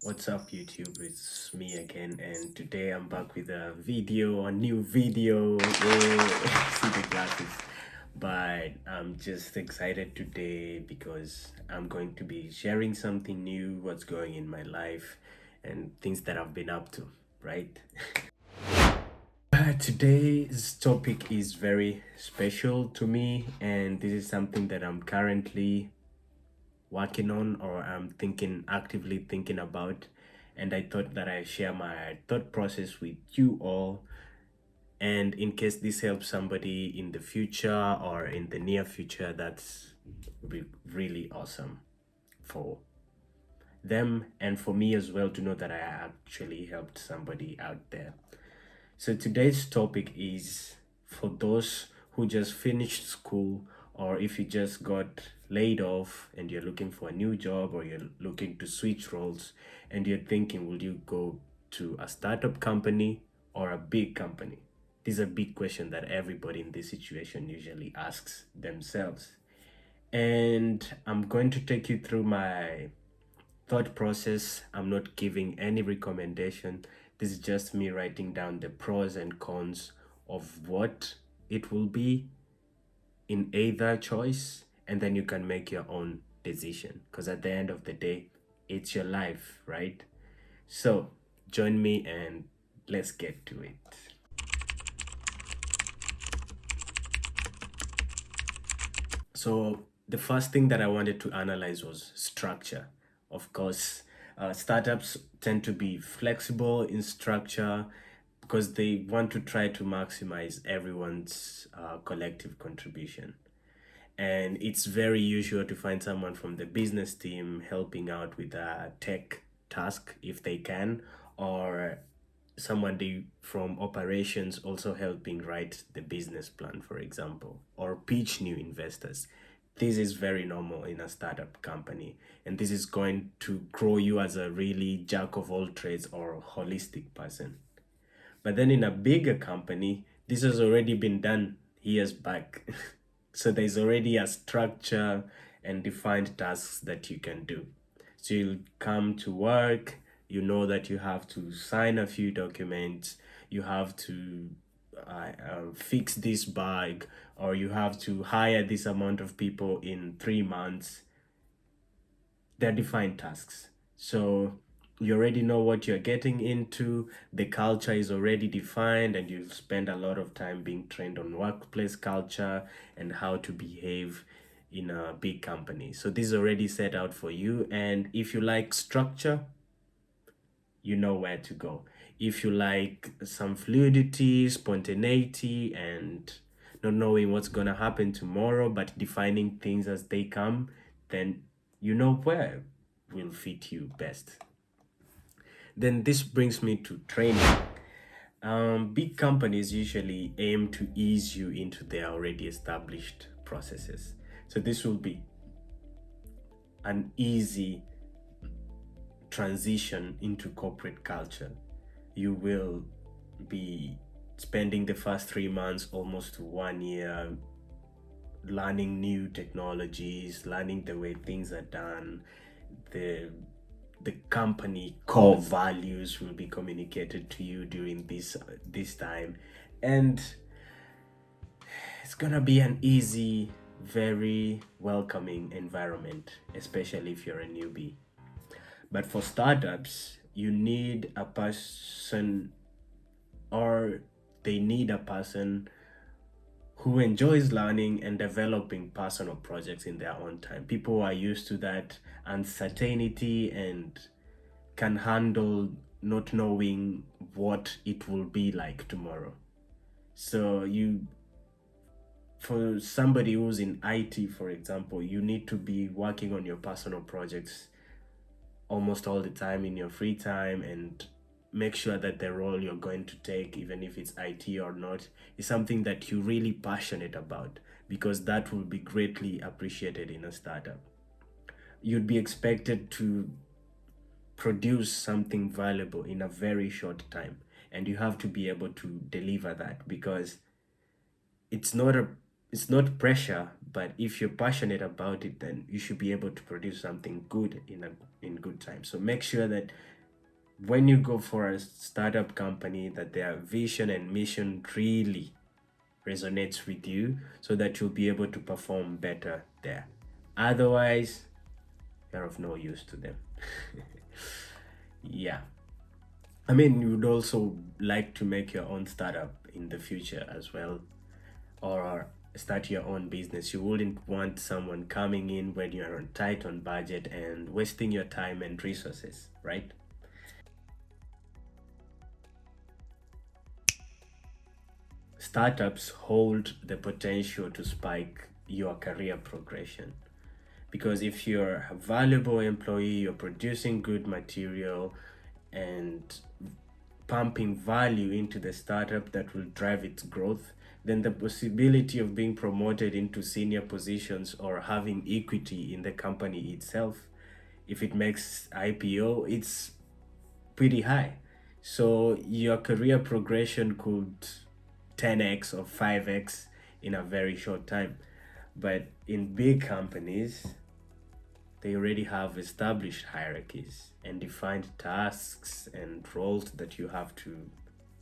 What's up, YouTube? It's me again, and today I'm back with a new video. Yay! See the glasses. But I'm just excited today because I'm going to be sharing something new, what's going in my life, and things that I've been up to, right? Today's topic is very special to me, and this is something that I'm currently working on or I'm actively thinking about. And I thought that I share my thought process with you all. And in case this helps somebody in the future or in the near future, that's really awesome for them and for me as well to know that I actually helped somebody out there. So today's topic is for those who just finished school, or if you just got laid off and you're looking for a new job, or you're looking to switch roles and you're thinking, will you go to a startup company or a big company? This is a big question that everybody in this situation usually asks themselves. And I'm going to take you through my thought process. I'm not giving any recommendation. This is just me writing down the pros and cons of what it will be in either choice, and then you can make your own decision because at the end of the day, it's your life, right? So join me and let's get to it. So the first thing that I wanted to analyze was structure. Of course, startups tend to be flexible in structure because they want to try to maximize everyone's collective contribution. And it's very usual to find someone from the business team helping out with a tech task if they can, or somebody from operations also helping write the business plan, for example, or pitch new investors. This is very normal in a startup company, and this is going to grow you as a really jack of all trades or holistic person. But then in a bigger company, this has already been done years back. So there's already a structure and defined tasks that you can do. So you'll come to work, you know that you have to sign a few documents, you have to fix this bug, or you have to hire this amount of people in 3 months. They're defined tasks. So you already know what you're getting into. The culture is already defined, and you spend a lot of time being trained on workplace culture and how to behave in a big company. So this is already set out for you. And if you like structure, you know where to go. If you like some fluidity, spontaneity, and not knowing what's going to happen tomorrow, but defining things as they come, then you know where will fit you best. Then this brings me to training. Big companies usually aim to ease you into their already established processes. So this will be an easy transition into corporate culture. You will be spending the first 3 months, almost to 1 year, learning new technologies, learning the way things are done. The company core values will be communicated to you during this time, and it's gonna be an easy, very welcoming environment, especially if you're a newbie. But for startups, you need a person, or they need a person who enjoys learning and developing personal projects in their own time. People who are used to that uncertainty and can handle not knowing what it will be like tomorrow. So for somebody who's in IT, for example, you need to be working on your personal projects almost all the time in your free time, and make sure that the role you're going to take, even if it's IT or not, is something that you're really passionate about, because that will be greatly appreciated in a startup. You'd be expected to produce something valuable in a very short time, and you have to be able to deliver that, because it's not a it's not pressure, but if you're passionate about it, then you should be able to produce something good in good time. So make sure that when you go for a startup company, that their vision and mission really resonates with you, so that you'll be able to perform better there. Otherwise, you're of no use to them. Yeah. I mean, you would also like to make your own startup in the future as well, or start your own business. You wouldn't want someone coming in when you're on tight on budget and wasting your time and resources, right? Startups hold the potential to spike your career progression, because if you're a valuable employee, you're producing good material and pumping value into the startup that will drive its growth, then the possibility of being promoted into senior positions or having equity in the company itself, if it makes IPO, it's pretty high. So your career progression could 10x or 5x in a very short time. But in big companies, they already have established hierarchies and defined tasks and roles that you have to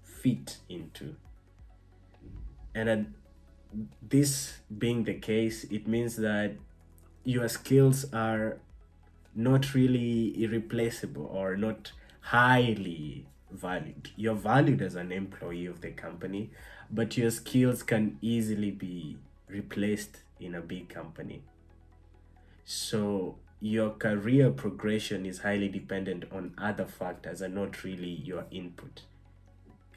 fit into. And this being the case, it means that your skills are not really irreplaceable or not highly valued. You're valued as an employee of the company, but your skills can easily be replaced in a big company. So your career progression is highly dependent on other factors and not really your input.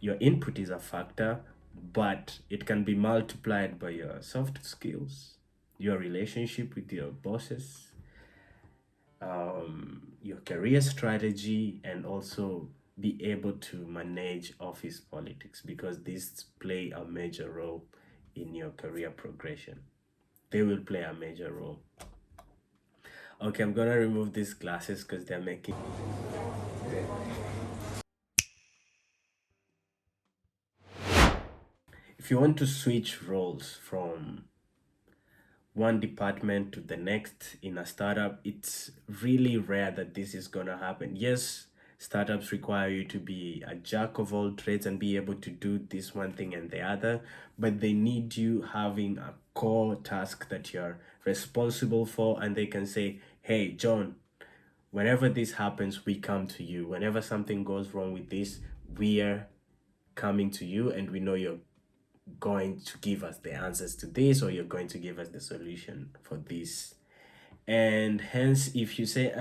Your input is a factor, but it can be multiplied by your soft skills, your relationship with your bosses, your career strategy, and also be able to manage office politics, because these play a major role in your career progression. They will play a major role. Okay, I'm gonna remove these glasses because they're making. If you want to switch roles from one department to the next in a startup, it's really rare that this is gonna happen. Yes, startups require you to be a jack of all trades and be able to do this one thing and the other, but they need you having a core task that you're responsible for, and they can say, hey, John, whenever this happens, we come to you. Whenever something goes wrong with this, we are coming to you, and we know you're going to give us the answers to this, or you're going to give us the solution for this. And hence, if you say,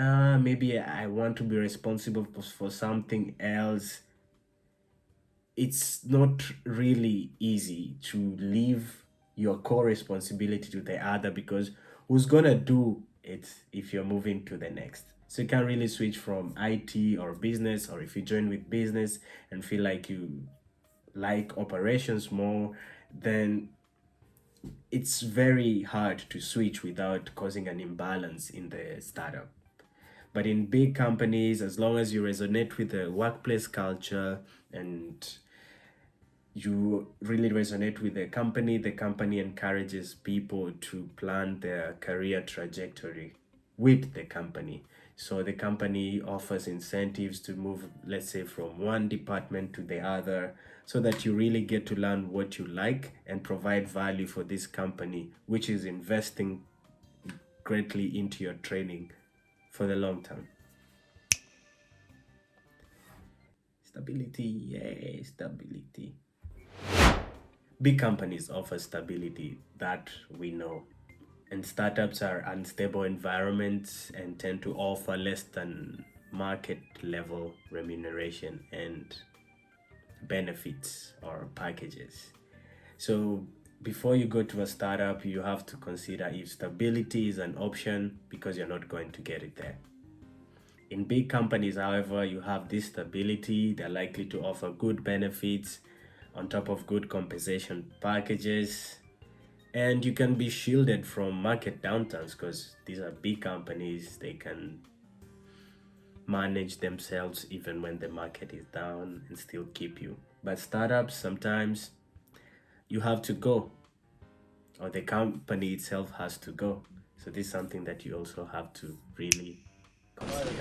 maybe I want to be responsible for something else, it's not really easy to leave your core responsibility to the other, because who's gonna do it if you're moving to the next? So you can't really switch from IT or business, or if you join with business and feel like you like operations more, then it's very hard to switch without causing an imbalance in the startup. But in big companies, as long as you resonate with the workplace culture and you really resonate with the company encourages people to plan their career trajectory with the company. So the company offers incentives to move, let's say, from one department to the other, so that you really get to learn what you like and provide value for this company, which is investing greatly into your training for the long term. Stability, yay, stability. Big companies offer stability, that we know, and startups are unstable environments and tend to offer less than market level remuneration and benefits or packages. So before you go to a startup, you have to consider if stability is an option, because you're not going to get it there. In big companies, however, you have this stability. They're likely to offer good benefits on top of good compensation packages. And you can be shielded from market downturns, because these are big companies. They can manage themselves even when the market is down and still keep you. But startups, sometimes you have to go. or the company itself has to go. So this is something that you also have to really consider.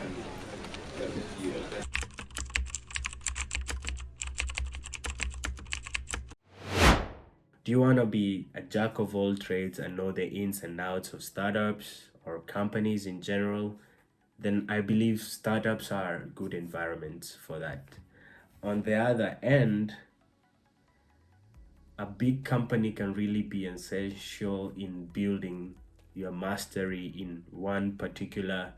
Do you want to be a jack of all trades and know the ins and outs of startups or companies in general? Then I believe startups are good environments for that. On the other end, a big company can really be essential in building your mastery in one particular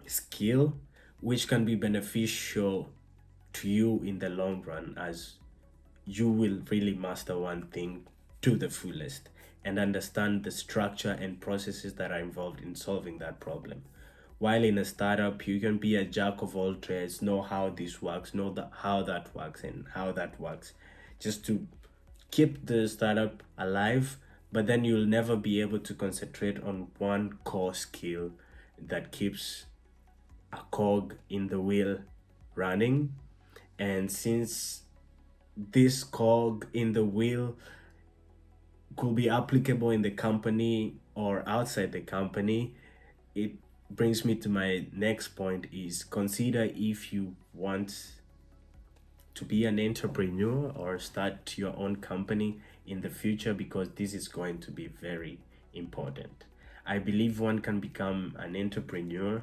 skill, which can be beneficial to you in the long run, as you will really master one thing to the fullest and understand the structure and processes that are involved in solving that problem. While in a startup, you can be a jack of all trades, know how this works, know that how that works and how that works, just to keep the startup alive, but then you'll never be able to concentrate on one core skill that keeps a cog in the wheel running. And since this cog in the wheel could be applicable in the company or outside the company, it brings me to my next point is consider if you want to be an entrepreneur or start your own company in the future, because this is going to be very important. I believe one can become an entrepreneur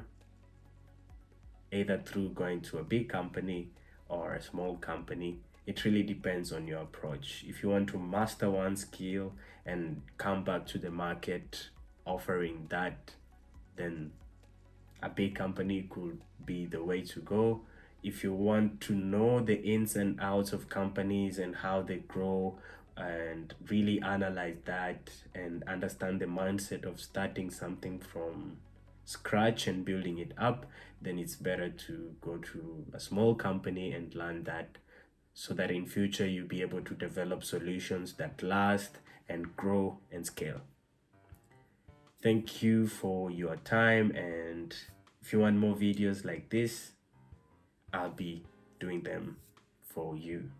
either through going to a big company or a small company. It really depends on your approach. If you want to master one skill and come back to the market offering that, then a big company could be the way to go. If you want to know the ins and outs of companies and how they grow and really analyze that and understand the mindset of starting something from scratch and building it up, then it's better to go to a small company and learn that, so that in future you'll be able to develop solutions that last and grow and scale. Thank you for your time, and if you want more videos like this, I'll be doing them for you.